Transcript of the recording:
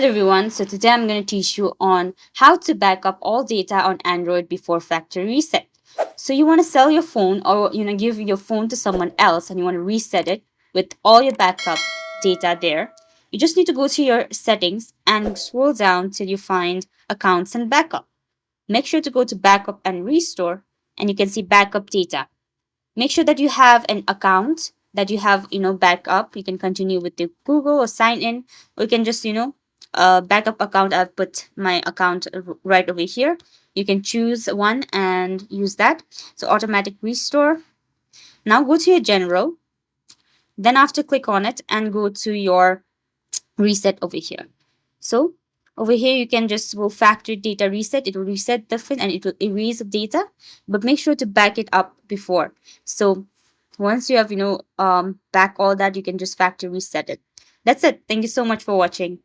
Everyone, so today I'm going to teach you on how to back up all data on Android before factory reset. So you want to sell your phone or give your phone to someone else and you want to reset it with all your backup data there. You just need to go to your settings and scroll down till you find accounts and backup. Make sure to go to backup and restore and you can see backup data. Make sure that you have an account that you have backup. You can continue with the Google or sign in, or you can just backup account. I've put my account right over here. You can choose one and use that. So automatic restore. Now go to your general, then after click on it and go to your reset over here. So over here you can just go factory data reset. It will reset the phone and it will erase the data, but make sure to back it up before. So once you have back all that, you can just factory reset it. That's it. Thank you so much for watching.